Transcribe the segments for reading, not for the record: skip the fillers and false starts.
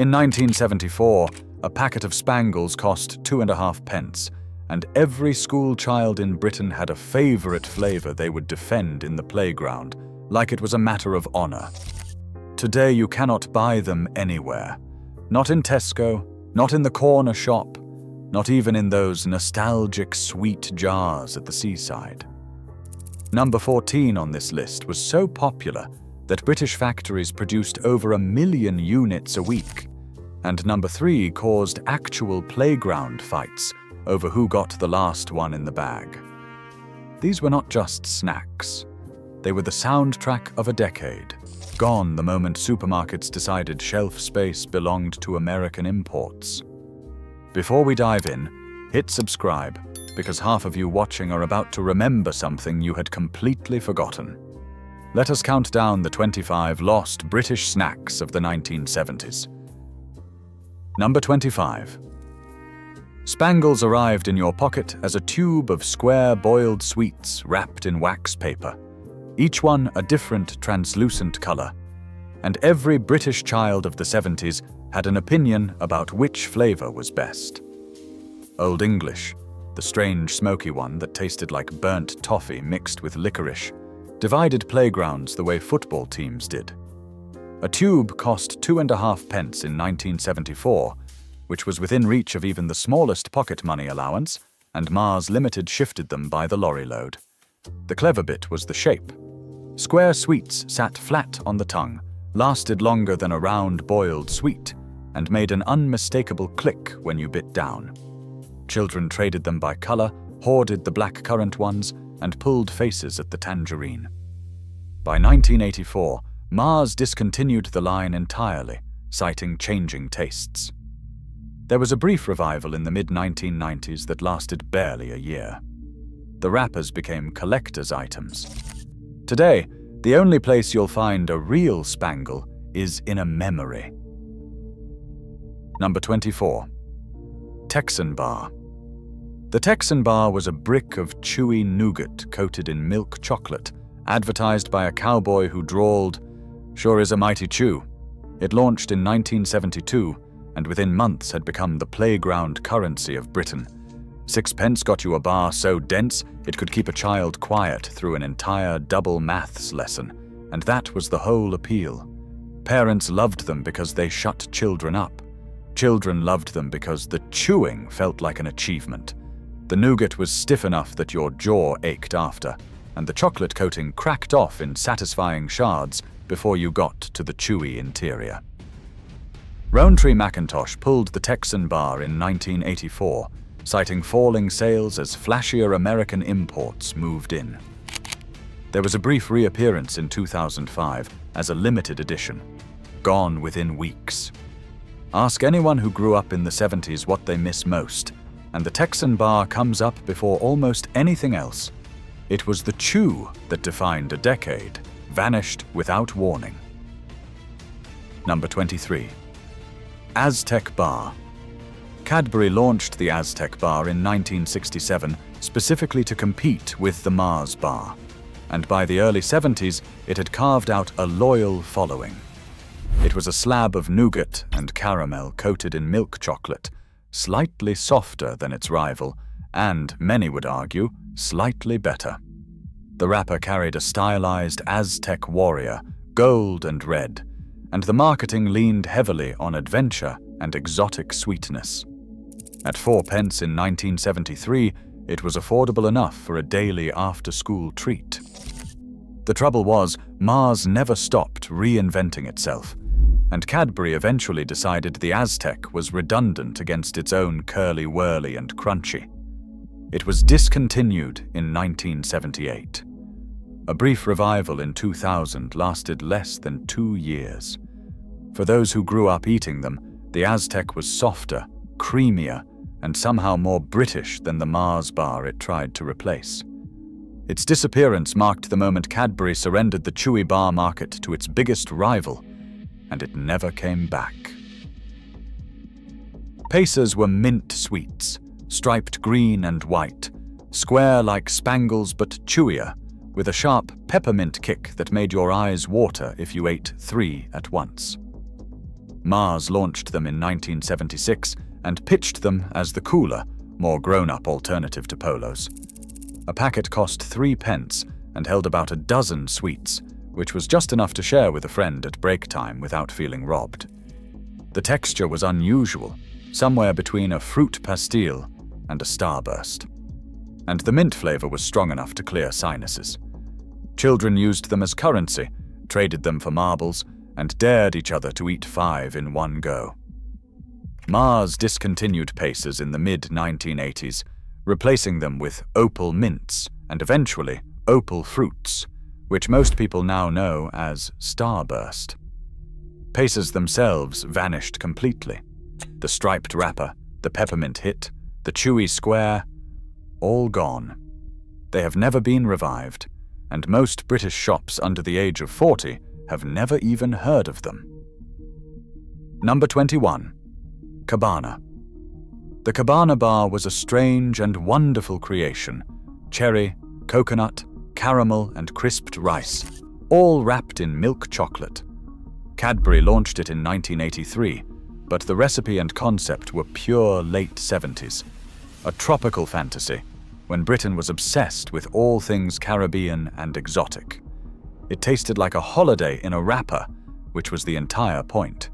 In 1974, a packet of Spangles cost 2.5 pence, and every school child in Britain had a favourite flavour they would defend in the playground, like it was a matter of honour. Today you cannot buy them anywhere. Not in Tesco, not in the corner shop, not even in those nostalgic sweet jars at the seaside. Number 14 on this list was so popular that British factories produced over 1 million units a week, and number 3 caused actual playground fights over who got the last one in the bag. These were not just snacks. They were the soundtrack of a decade, gone the moment supermarkets decided shelf space belonged to American imports. Before we dive in, hit subscribe, because half of you watching are about to remember something you had completely forgotten. Let us count down the 25 lost British snacks of the 1970s. Number 25. Spangles arrived in your pocket as a tube of square boiled sweets wrapped in wax paper, each one a different translucent color, and every British child of the 70s had an opinion about which flavor was best. Old English, the strange smoky one that tasted like burnt toffee mixed with licorice, divided playgrounds the way football teams did. A tube cost 2.5 pence in 1974, which was within reach of even the smallest pocket money allowance, and Mars Limited shifted them by the lorry load. The clever bit was the shape. Square sweets sat flat on the tongue, lasted longer than a round boiled sweet, and made an unmistakable click when you bit down. Children traded them by color, hoarded the blackcurrant ones, and pulled faces at the tangerine. By 1984, Mars discontinued the line entirely, citing changing tastes. There was a brief revival in the mid-1990s that lasted barely a year. The wrappers became collector's items. Today, the only place you'll find a real Spangle is in a memory. Number 24. Texan Bar. The Texan Bar was a brick of chewy nougat coated in milk chocolate, advertised by a cowboy who drawled, "Sure is a mighty chew." It launched in 1972, and within months had become the playground currency of Britain. 6 pence got you a bar so dense it could keep a child quiet through an entire double maths lesson, and that was the whole appeal. Parents loved them because they shut children up. Children loved them because the chewing felt like an achievement. The nougat was stiff enough that your jaw ached after, and the chocolate coating cracked off in satisfying shards before you got to the chewy interior. Rowntree Mackintosh pulled the Texan Bar in 1984, citing falling sales as flashier American imports moved in. There was a brief reappearance in 2005 as a limited edition, gone within weeks. Ask anyone who grew up in the 70s what they miss most, and the Texan Bar comes up before almost anything else. It was the chew that defined a decade, vanished without warning. Number 23. Aztec Bar. Cadbury launched the Aztec Bar in 1967 specifically to compete with the Mars Bar, and by the early 70s it had carved out a loyal following. It was a slab of nougat and caramel coated in milk chocolate, slightly softer than its rival, and, many would argue, slightly better. The wrapper carried a stylized Aztec warrior, gold and red, and the marketing leaned heavily on adventure and exotic sweetness. At 4 pence in 1973, it was affordable enough for a daily after-school treat. The trouble was, Mars never stopped reinventing itself, and Cadbury eventually decided the Aztec was redundant against its own curly, whirly, and crunchy. It was discontinued in 1978. A brief revival in 2000 lasted less than 2 years. For those who grew up eating them, the Aztec was softer, creamier, and somehow more British than the Mars Bar it tried to replace. Its disappearance marked the moment Cadbury surrendered the chewy bar market to its biggest rival, and it never came back. Pacers were mint sweets, striped green and white, square like Spangles but chewier, with a sharp peppermint kick that made your eyes water if you ate 3 at once. Mars launched them in 1976 and pitched them as the cooler, more grown-up alternative to Polos. A packet cost 3 pence and held about a dozen sweets, which was just enough to share with a friend at break time without feeling robbed. The texture was unusual, somewhere between a fruit pastille and a starburst. And the mint flavor was strong enough to clear sinuses. Children used them as currency, traded them for marbles, and dared each other to eat 5 in one go. Mars discontinued Pacers in the mid-1980s, replacing them with Opal Mints and eventually Opal Fruits, which most people now know as Starburst. Pacers themselves vanished completely. The striped wrapper, the peppermint hit, the chewy square, all gone. They have never been revived, and most British shops under the age of 40 have never even heard of them. Number 21. Cabana. The Cabana bar was a strange and wonderful creation. Cherry, coconut, caramel, and crisped rice, all wrapped in milk chocolate. Cadbury launched it in 1983, but the recipe and concept were pure late 70s. A tropical fantasy, when Britain was obsessed with all things Caribbean and exotic. It tasted like a holiday in a wrapper, which was the entire point.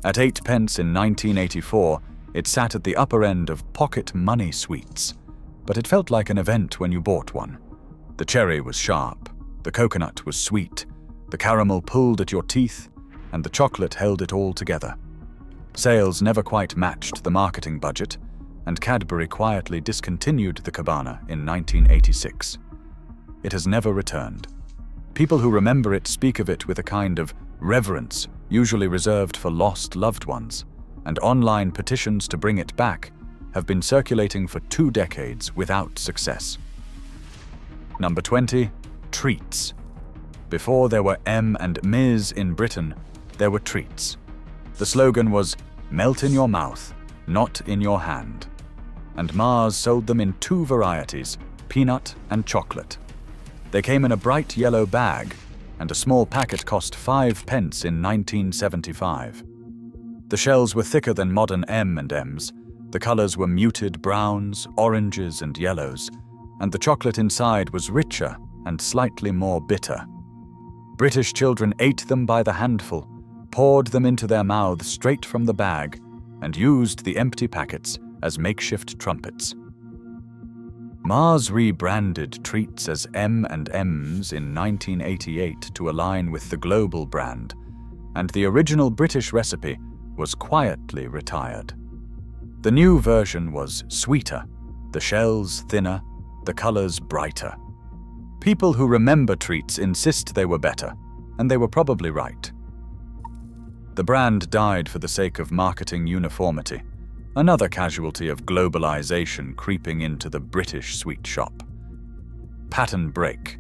At 8 pence in 1984, it sat at the upper end of pocket money sweets, but it felt like an event when you bought one. The cherry was sharp, the coconut was sweet, the caramel pulled at your teeth, and the chocolate held it all together. Sales never quite matched the marketing budget, and Cadbury quietly discontinued the Cabana in 1986. It has never returned. People who remember it speak of it with a kind of reverence, usually reserved for lost loved ones, and online petitions to bring it back have been circulating for 2 decades without success. Number 20. Treets. Before there were M and Ms in Britain, there were Treets. The slogan was, "Melt in your mouth, not in your hand." And Mars sold them in 2 varieties, peanut and chocolate. They came in a bright yellow bag, and a small packet cost 5 pence in 1975. The shells were thicker than modern M&Ms, the colors were muted browns, oranges, and yellows, and the chocolate inside was richer and slightly more bitter. British children ate them by the handful, poured them into their mouths straight from the bag, and used the empty packets as makeshift trumpets. Mars rebranded Treets as M&Ms in 1988 to align with the global brand, and the original British recipe was quietly retired. The new version was sweeter, the shells thinner, the colors brighter. People who remember Treets insist they were better, and they were probably right. The brand died for the sake of marketing uniformity, another casualty of globalization creeping into the British sweet shop. Pattern break.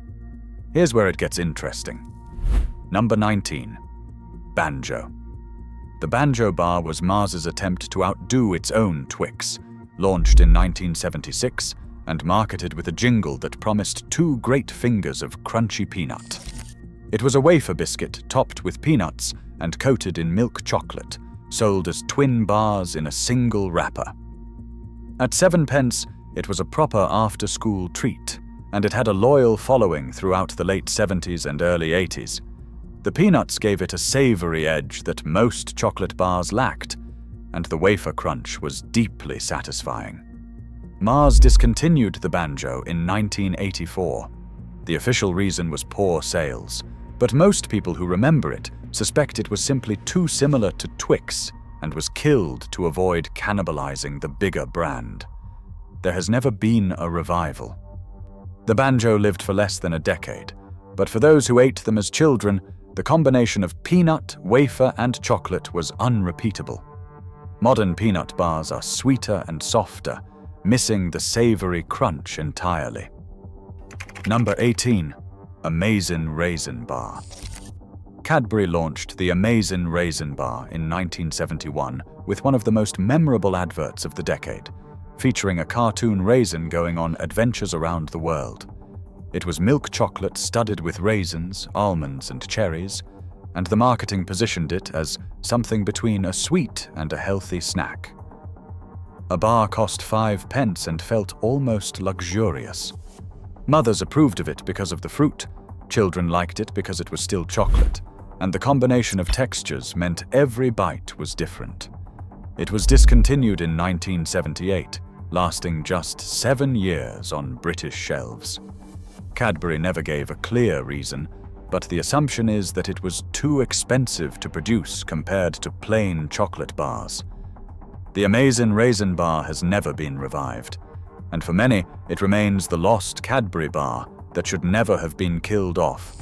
Here's where it gets interesting. Number 19. Banjo. The Banjo bar was Mars's attempt to outdo its own Twix, launched in 1976 and marketed with a jingle that promised 2 great fingers of crunchy peanut. It was a wafer biscuit topped with peanuts and coated in milk chocolate, sold as twin bars in a single wrapper. At 7 pence, it was a proper after-school treat, and it had a loyal following throughout the late 70s and early 80s. The peanuts gave it a savory edge that most chocolate bars lacked, and the wafer crunch was deeply satisfying. Mars discontinued the Banjo in 1984. The official reason was poor sales, but most people who remember it suspect it was simply too similar to Twix and was killed to avoid cannibalizing the bigger brand. There has never been a revival. The Banjo lived for less than a decade, but for those who ate them as children, the combination of peanut, wafer, and chocolate was unrepeatable. Modern peanut bars are sweeter and softer, missing the savory crunch entirely. Number 18. Amazin Raisin Bar. Cadbury launched the Amazin Raisin Bar in 1971 with one of the most memorable adverts of the decade, featuring a cartoon raisin going on adventures around the world. It was milk chocolate studded with raisins, almonds, and cherries, and the marketing positioned it as something between a sweet and a healthy snack. A bar cost 5 pence and felt almost luxurious. Mothers approved of it because of the fruit, children liked it because it was still chocolate, and the combination of textures meant every bite was different. It was discontinued in 1978, lasting just 7 years on British shelves. Cadbury never gave a clear reason, but the assumption is that it was too expensive to produce compared to plain chocolate bars. The Amazin Raisin Bar has never been revived, and for many, it remains the lost Cadbury bar that should never have been killed off.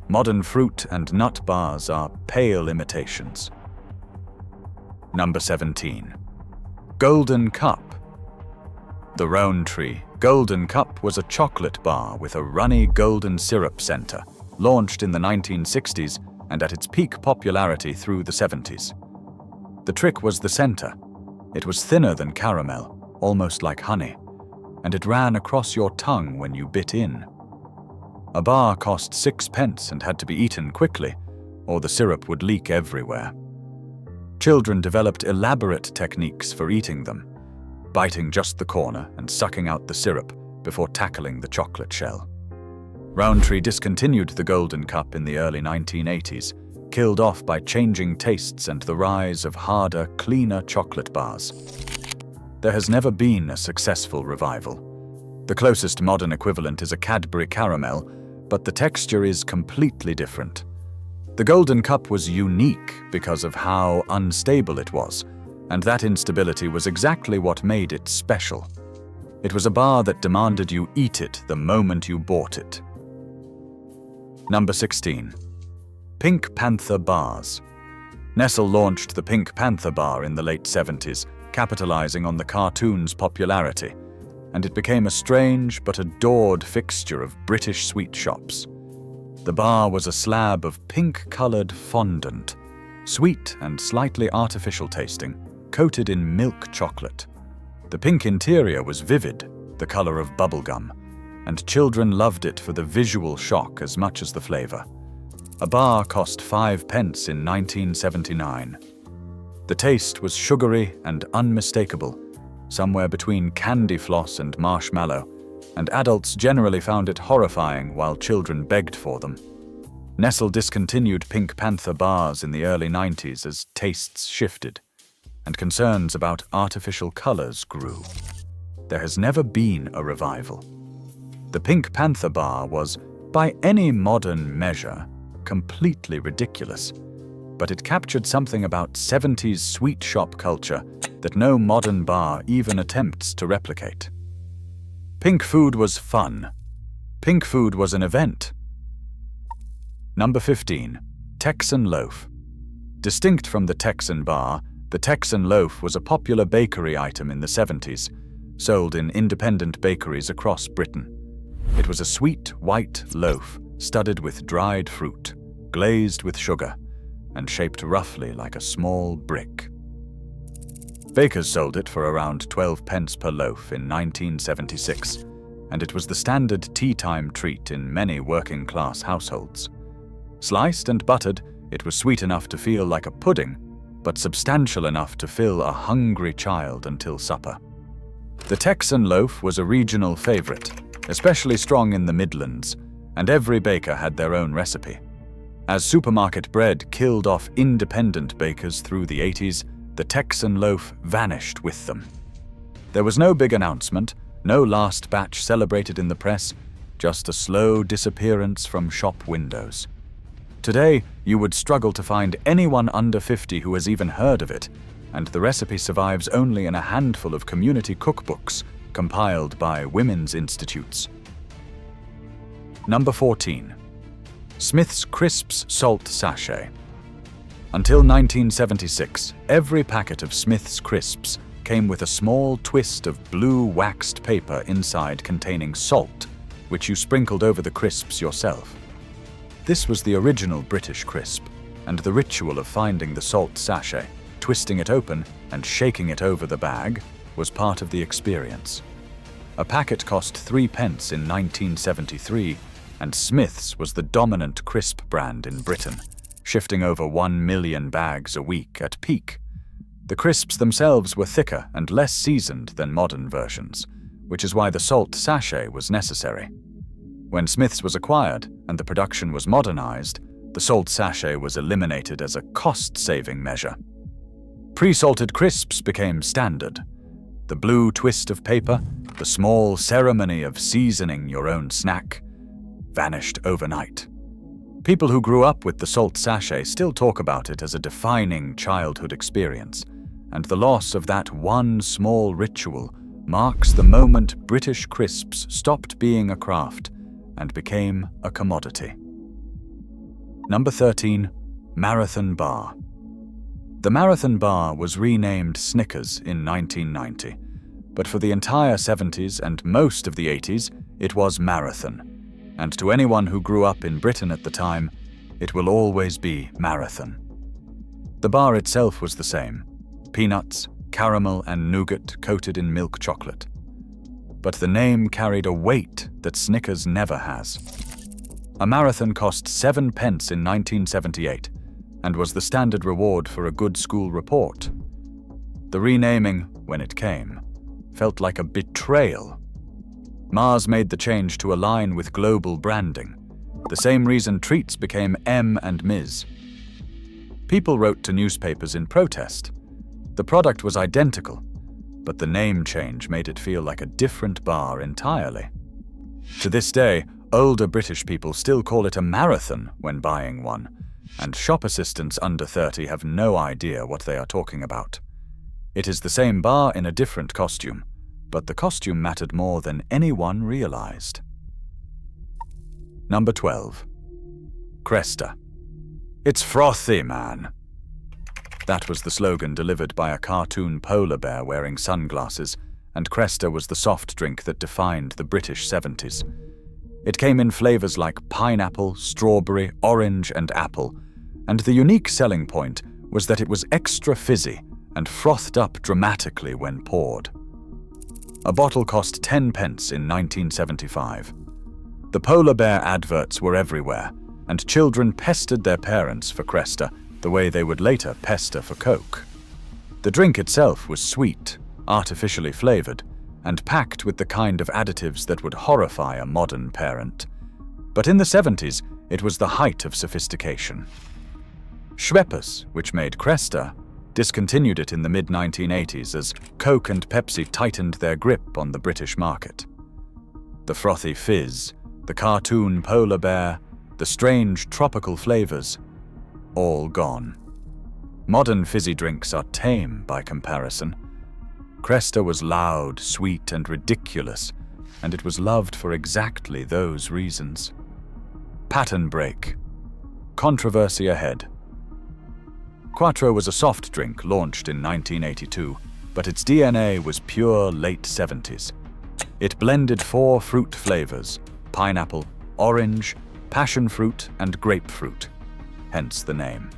Modern fruit and nut bars are pale imitations. Number 17. Golden Cup. The Rowntree Golden Cup was a chocolate bar with a runny golden syrup center, launched in the 1960s and at its peak popularity through the 70s. The trick was the center. It was thinner than caramel, almost like honey, and it ran across your tongue when you bit in. A bar cost 6 pence and had to be eaten quickly, or the syrup would leak everywhere. Children developed elaborate techniques for eating them, biting just the corner and sucking out the syrup before tackling the chocolate shell. Rowntree discontinued the Golden Cup in the early 1980s, killed off by changing tastes and the rise of harder, cleaner chocolate bars. There has never been a successful revival. The closest modern equivalent is a Cadbury caramel, but the texture is completely different. The Golden Cup was unique because of how unstable it was, and that instability was exactly what made it special. It was a bar that demanded you eat it the moment you bought it. Number 16. Pink Panther Bars. Nestle launched the Pink Panther Bar in the late 70s, capitalizing on the cartoon's popularity, and it became a strange but adored fixture of British sweet shops. The bar was a slab of pink-colored fondant, sweet and slightly artificial tasting, coated in milk chocolate. The pink interior was vivid, the color of bubblegum, and children loved it for the visual shock as much as the flavor. A bar cost 5 pence in 1979. The taste was sugary and unmistakable, somewhere between candy floss and marshmallow, and adults generally found it horrifying while children begged for them. Nestle discontinued Pink Panther bars in the early 90s as tastes shifted, and concerns about artificial colors grew. There has never been a revival. The Pink Panther bar was, by any modern measure, completely ridiculous, but it captured something about 70s sweet shop culture that no modern bar even attempts to replicate. Pink food was fun. Pink food was an event. Number 15. Texan Loaf. Distinct from the Texan Bar, the Texan Loaf was a popular bakery item in the 70s, sold in independent bakeries across Britain. It was a sweet, white loaf studded with dried fruit, glazed with sugar, and shaped roughly like a small brick. Bakers sold it for around 12 pence per loaf in 1976, and it was the standard tea-time treat in many working-class households. Sliced and buttered, it was sweet enough to feel like a pudding, but substantial enough to fill a hungry child until supper. The Texan loaf was a regional favorite, especially strong in the Midlands, and every baker had their own recipe. As supermarket bread killed off independent bakers through the 80s, the Texan loaf vanished with them. There was no big announcement, no last batch celebrated in the press, just a slow disappearance from shop windows. Today, you would struggle to find anyone under 50 who has even heard of it, and the recipe survives only in a handful of community cookbooks compiled by women's institutes. Number 14. Smith's Crisps Salt Sachet. Until 1976, every packet of Smith's Crisps came with a small twist of blue waxed paper inside containing salt, which you sprinkled over the crisps yourself. This was the original British crisp, and the ritual of finding the salt sachet, twisting it open, and shaking it over the bag was part of the experience. A packet cost 3 pence in 1973, and Smith's was the dominant crisp brand in Britain, shifting over 1 million bags a week at peak. The crisps themselves were thicker and less seasoned than modern versions, which is why the salt sachet was necessary. When Smith's was acquired and the production was modernized, the salt sachet was eliminated as a cost-saving measure. Pre-salted crisps became standard. The blue twist of paper, the small ceremony of seasoning your own snack, vanished overnight. People who grew up with the salt sachet still talk about it as a defining childhood experience, and the loss of that one small ritual marks the moment British crisps stopped being a craft and became a commodity. Number 13. Marathon Bar. The Marathon Bar was renamed Snickers in 1990, but for the entire 70s and most of the 80s, it was Marathon. And to anyone who grew up in Britain at the time, it will always be Marathon. The bar itself was the same: peanuts, caramel, and nougat coated in milk chocolate. But the name carried a weight that Snickers never has. A Marathon cost 7 pence in 1978 and was the standard reward for a good school report. The renaming, when it came, felt like a betrayal. Mars made the change to align with global branding, the same reason Treets became M and Ms. People wrote to newspapers in protest. The product was identical, but the name change made it feel like a different bar entirely. To this day, older British people still call it a marathon when buying one, and shop assistants under 30 have no idea what they are talking about. It is the same bar in a different costume, but the costume mattered more than anyone realized. Number 12. Cresta. It's frothy, man. That was the slogan delivered by a cartoon polar bear wearing sunglasses, and Cresta was the soft drink that defined the British 70s. It came in flavors like pineapple, strawberry, orange, and apple, and the unique selling point was that it was extra fizzy and frothed up dramatically when poured. A bottle cost 10 pence in 1975. The polar bear adverts were everywhere, and children pestered their parents for Cresta the way they would later pester for Coke. The drink itself was sweet, artificially flavored, and packed with the kind of additives that would horrify a modern parent. But in the 70s, it was the height of sophistication. Sherbet, which made Cresta, discontinued it in the mid-1980s as Coke and Pepsi tightened their grip on the British market. The frothy fizz, the cartoon polar bear, the strange tropical flavors, all gone. Modern fizzy drinks are tame by comparison. Cresta was loud, sweet, and ridiculous, and it was loved for exactly those reasons. Pattern break. Controversy ahead. Quatro was a soft drink launched in 1982, but its DNA was pure late 70s. It blended 4 fruit flavors: pineapple, orange, passion fruit, and grapefruit, hence the name.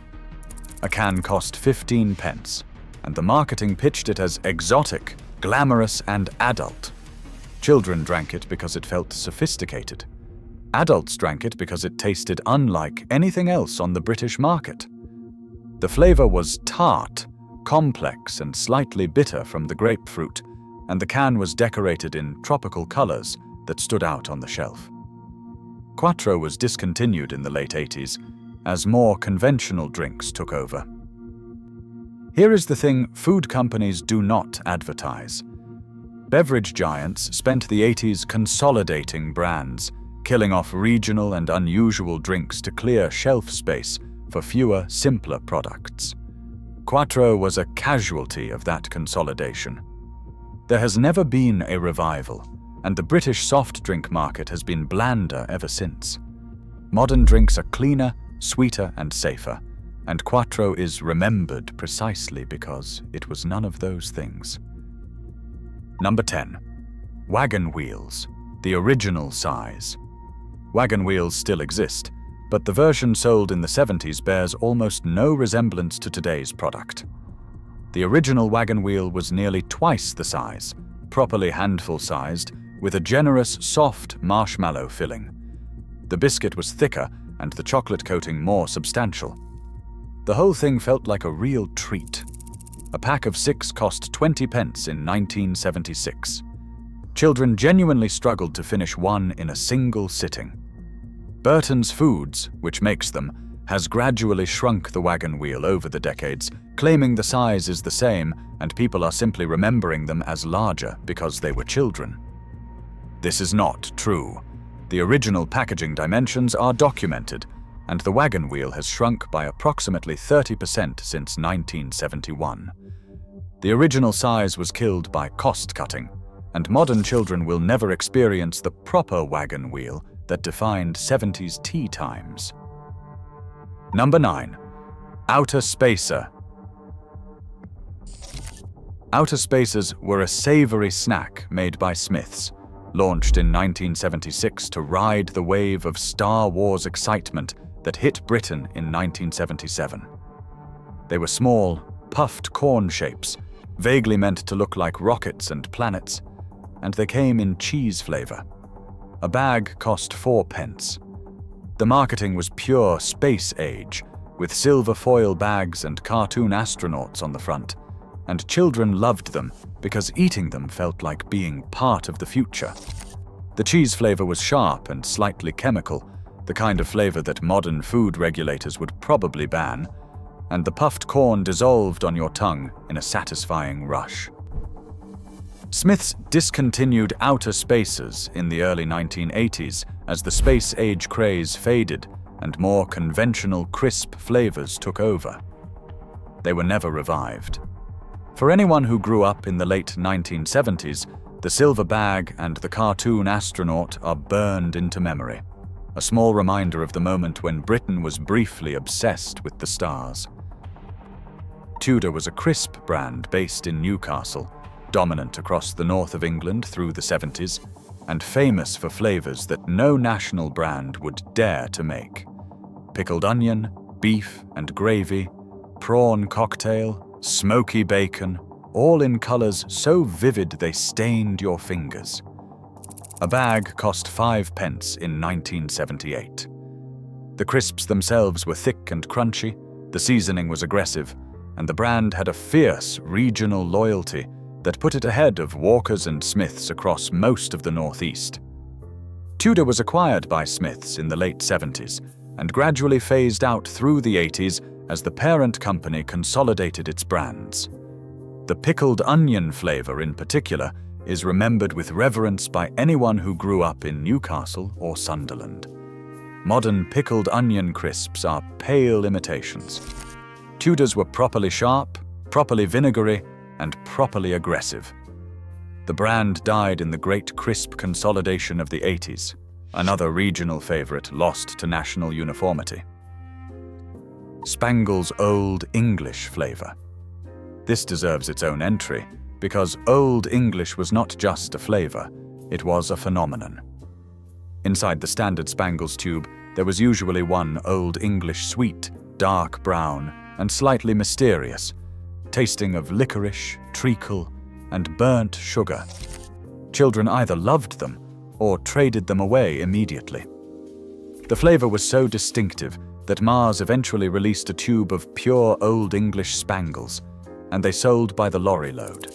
A can cost 15 pence, and the marketing pitched it as exotic, glamorous, and adult. Children drank it because it felt sophisticated. Adults drank it because it tasted unlike anything else on the British market. The flavor was tart, complex, and slightly bitter from the grapefruit, and the can was decorated in tropical colors that stood out on the shelf. Quatro was discontinued in the late 80s as more conventional drinks took over. Here is the thing food companies do not advertise. Beverage giants spent the 80s consolidating brands, killing off regional and unusual drinks to clear shelf space for fewer, simpler products. Quatro was a casualty of that consolidation. There has never been a revival, and the British soft drink market has been blander ever since. Modern drinks are cleaner, sweeter, and safer, and Quatro is remembered precisely because it was none of those things. Number 10. Wagon Wheels, the original size. Wagon Wheels still exist, but the version sold in the 70s bears almost no resemblance to today's product. The original wagon wheel was nearly twice the size, properly handful-sized, with a generous, soft marshmallow filling. The biscuit was thicker and the chocolate coating more substantial. The whole thing felt like a real treat. A pack of 6 cost 20 pence in 1976. Children genuinely struggled to finish one in a single sitting. Burton's Foods, which makes them, has gradually shrunk the wagon wheel over the decades, claiming the size is the same and people are simply remembering them as larger because they were children. This is not true. The original packaging dimensions are documented, and the wagon wheel has shrunk by approximately 30% since 1971. The original size was killed by cost-cutting, and modern children will never experience the proper wagon wheel that defined 70s tea times. Number 9. Outer Spacer. Outer Spacers were a savory snack made by Smith's, launched in 1976 to ride the wave of Star Wars excitement that hit Britain in 1977. They were small, puffed corn shapes, vaguely meant to look like rockets and planets, and they came in cheese flavor. A bag cost 4 pence. The marketing was pure space age, with silver foil bags and cartoon astronauts on the front, and children loved them because eating them felt like being part of the future. The cheese flavor was sharp and slightly chemical, the kind of flavor that modern food regulators would probably ban, and the puffed corn dissolved on your tongue in a satisfying rush. Smith's discontinued Outer Spacers in the early 1980s as the space-age craze faded and more conventional crisp flavors took over. They were never revived. For anyone who grew up in the late 1970s, the silver bag and the cartoon astronaut are burned into memory, a small reminder of the moment when Britain was briefly obsessed with the stars. Tudor was a crisp brand based in Newcastle, dominant across the north of England through the 70s, and famous for flavors that no national brand would dare to make. Pickled onion, beef and gravy, prawn cocktail, smoky bacon, all in colors so vivid they stained your fingers. A bag cost 5 pence in 1978. The crisps themselves were thick and crunchy, the seasoning was aggressive, and the brand had a fierce regional loyalty that put it ahead of Walkers and Smiths across most of the Northeast. Tudor was acquired by Smiths in the late 70s and gradually phased out through the 80s as the parent company consolidated its brands. The pickled onion flavor in particular is remembered with reverence by anyone who grew up in Newcastle or Sunderland. Modern pickled onion crisps are pale imitations. Tudors were properly sharp, properly vinegary, and properly aggressive. The brand died in the Great Crisp consolidation of the 80s, another regional favorite lost to national uniformity. Spangles' Old English flavor. This deserves its own entry, because Old English was not just a flavor, it was a phenomenon. Inside the standard Spangles tube, there was usually one Old English sweet, dark brown, and slightly mysterious, tasting of licorice, treacle, and burnt sugar. Children either loved them or traded them away immediately. The flavor was so distinctive that Mars eventually released a tube of pure Old English Spangles, and they sold by the lorry load.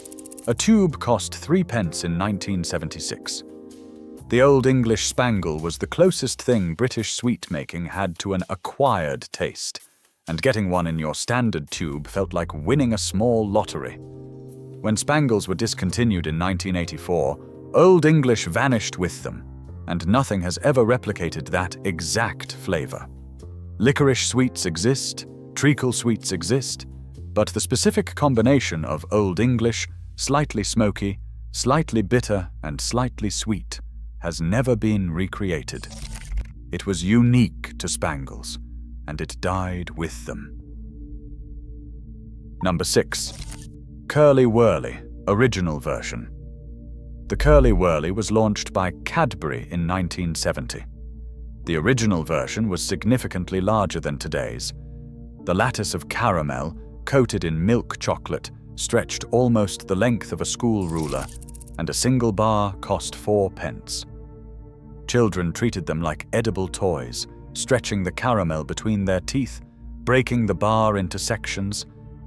A tube cost 3 pence in 1976. The Old English Spangle was the closest thing British sweet-making had to an acquired taste, and getting one in your standard tube felt like winning a small lottery. When Spangles were discontinued in 1984, Old English vanished with them, and nothing has ever replicated that exact flavor. Licorice sweets exist, treacle sweets exist, but the specific combination of Old English, slightly smoky, slightly bitter, and slightly sweet has never been recreated. It was unique to Spangles, and it died with them. Number 6. Curly Whirly, original version. The Curly Whirly was launched by Cadbury in 1970. The original version was significantly larger than today's. The lattice of caramel, coated in milk chocolate, stretched almost the length of a school ruler, and a single bar cost 4 pence. Children treated them like edible toys, stretching the caramel between their teeth, breaking the bar into sections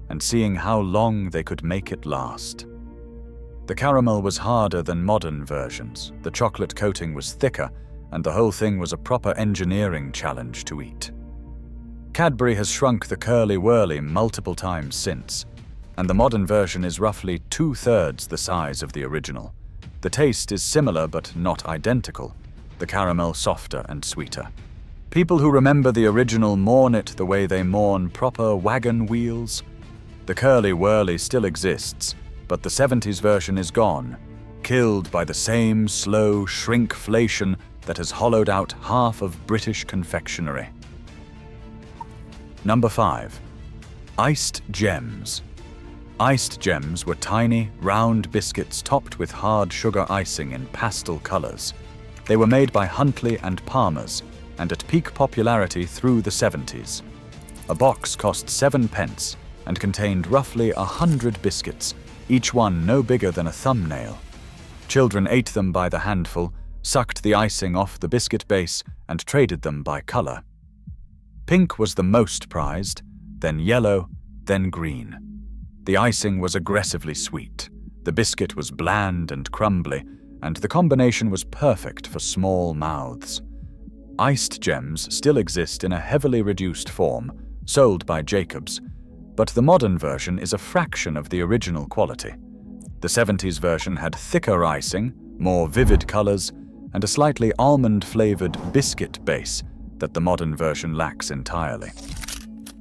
and seeing how long they could make it last. The caramel was harder than modern versions, the chocolate coating was thicker, and the whole thing was a proper engineering challenge to eat. Cadbury has shrunk the Curly Whirly multiple times since, and the modern version is roughly 2/3 the size of the original. The taste is similar but not identical, the caramel softer and sweeter. People who remember the original mourn it the way they mourn proper Wagon Wheels. The Curly Whirly still exists, but the 70s version is gone, killed by the same slow shrinkflation that has hollowed out half of British confectionery. Number 5. Iced Gems. Iced Gems were tiny, round biscuits topped with hard sugar icing in pastel colors. They were made by Huntley and Palmer's, and at peak popularity through the 70s. A box cost 7 pence and contained roughly 100 biscuits, each one no bigger than a thumbnail. Children ate them by the handful, sucked the icing off the biscuit base, and traded them by color. Pink was the most prized, then yellow, then green. The icing was aggressively sweet, the biscuit was bland and crumbly, and the combination was perfect for small mouths. Iced Gems still exist in a heavily reduced form, sold by Jacobs, but the modern version is a fraction of the original quality. The 70s version had thicker icing, more vivid colors, and a slightly almond-flavored biscuit base that the modern version lacks entirely.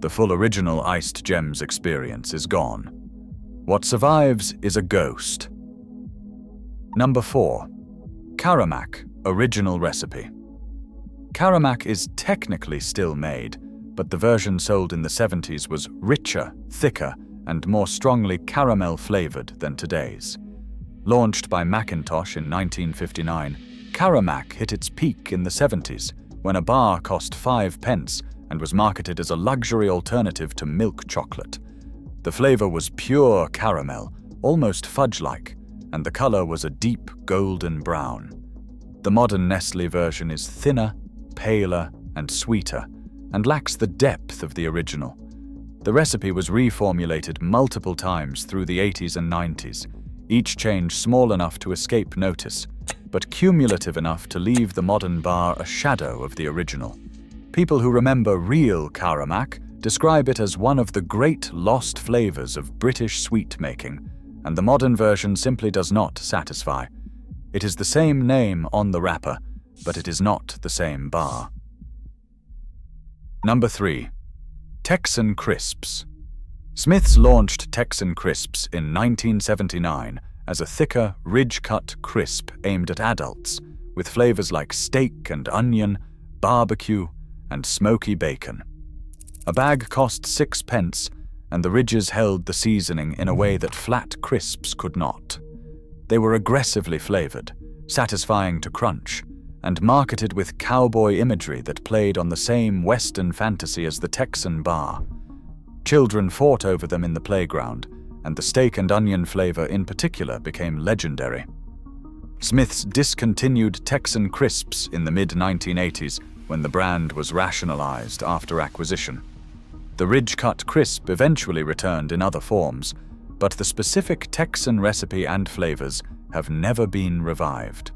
The full original Iced Gems experience is gone. What survives is a ghost. Number 4. Caramac, original recipe. Caramac is technically still made, but the version sold in the 70s was richer, thicker, and more strongly caramel-flavored than today's. Launched by Macintosh in 1959, Caramac hit its peak in the 70s when a bar cost 5 pence and was marketed as a luxury alternative to milk chocolate. The flavor was pure caramel, almost fudge-like, and the color was a deep golden brown. The modern Nestlé version is thinner, paler, and sweeter, and lacks the depth of the original. The recipe was reformulated multiple times through the 80s and 90s, each change small enough to escape notice, but cumulative enough to leave the modern bar a shadow of the original. People who remember real Caramac describe it as one of the great lost flavors of British sweet-making, and the modern version simply does not satisfy. It is the same name on the wrapper, but it is not the same bar. Number 3. Texan Crisps. Smith's launched Texan Crisps in 1979 as a thicker, ridge-cut crisp aimed at adults, with flavors like steak and onion, barbecue, and smoky bacon. A bag cost 6 pence, and the ridges held the seasoning in a way that flat crisps could not. They were aggressively flavored, satisfying to crunch, and marketed with cowboy imagery that played on the same Western fantasy as the Texan Bar. Children fought over them in the playground, and the steak and onion flavor in particular became legendary. Smith's discontinued Texan Crisps in the mid-1980s when the brand was rationalized after acquisition. The ridge-cut crisp eventually returned in other forms, but the specific Texan recipe and flavors have never been revived.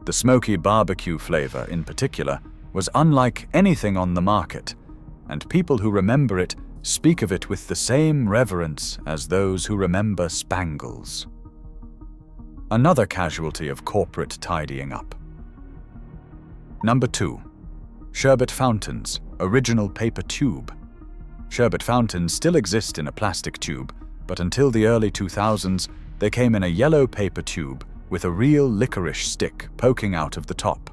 The smoky barbecue flavor, in particular, was unlike anything on the market, and people who remember it speak of it with the same reverence as those who remember Spangles. Another casualty of corporate tidying up. Number 2. Sherbet fountains, original paper tube. Sherbet fountains still exist in a plastic tube, but until the early 2000s, they came in a yellow paper tube with a real licorice stick poking out of the top.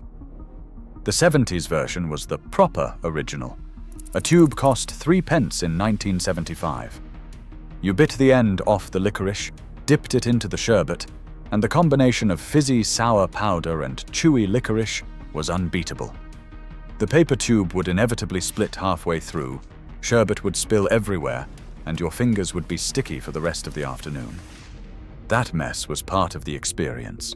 The 70s version was the proper original. A tube cost 3 pence in 1975. You bit the end off the licorice, dipped it into the sherbet, and the combination of fizzy sour powder and chewy licorice was unbeatable. The paper tube would inevitably split halfway through, sherbet would spill everywhere, and your fingers would be sticky for the rest of the afternoon. That mess was part of the experience.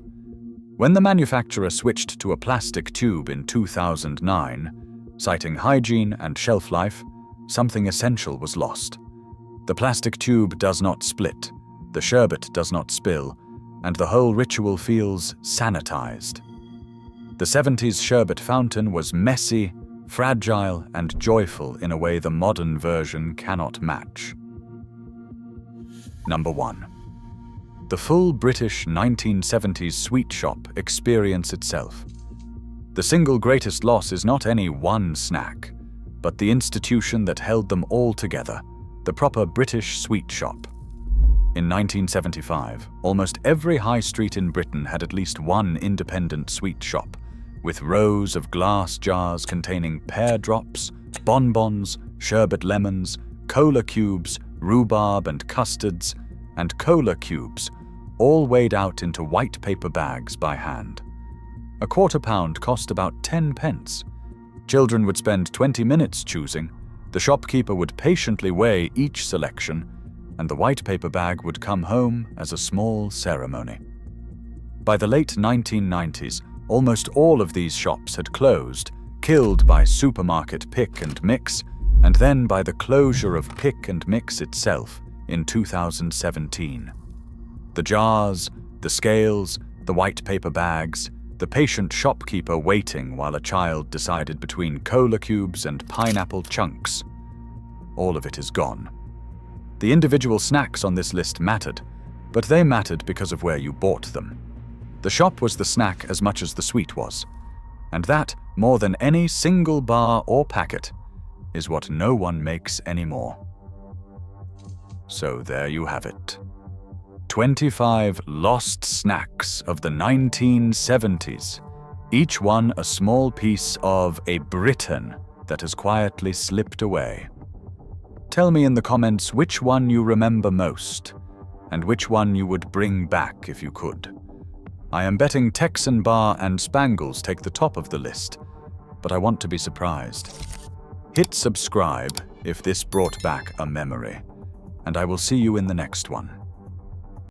When the manufacturer switched to a plastic tube in 2009, citing hygiene and shelf life, something essential was lost. The plastic tube does not split, the sherbet does not spill, and the whole ritual feels sanitized. The 70s sherbet fountain was messy, fragile, and joyful in a way the modern version cannot match. Number 1. The full British 1970s sweet shop experience itself. The single greatest loss is not any one snack, but the institution that held them all together, the proper British sweet shop. In 1975, almost every high street in Britain had at least one independent sweet shop, with rows of glass jars containing pear drops, bonbons, sherbet lemons, cola cubes, rhubarb and custards, and cola cubes, all weighed out into white paper bags by hand. A quarter pound cost about 10 pence. Children would spend 20 minutes choosing, the shopkeeper would patiently weigh each selection, and the white paper bag would come home as a small ceremony. By the late 1990s, almost all of these shops had closed, killed by supermarket pick and mix, and then by the closure of pick and mix itself in 2017. The jars, the scales, the white paper bags, the patient shopkeeper waiting while a child decided between cola cubes and pineapple chunks. All of it is gone. The individual snacks on this list mattered, but they mattered because of where you bought them. The shop was the snack as much as the sweet was, and that, more than any single bar or packet, is what no one makes anymore. So there you have it. 25 lost snacks of the 1970s, each one a small piece of a Britain that has quietly slipped away. Tell me in the comments which one you remember most, and which one you would bring back if you could. I am betting Texan Bar and Spangles take the top of the list, but I want to be surprised. Hit subscribe if this brought back a memory, and I will see you in the next one.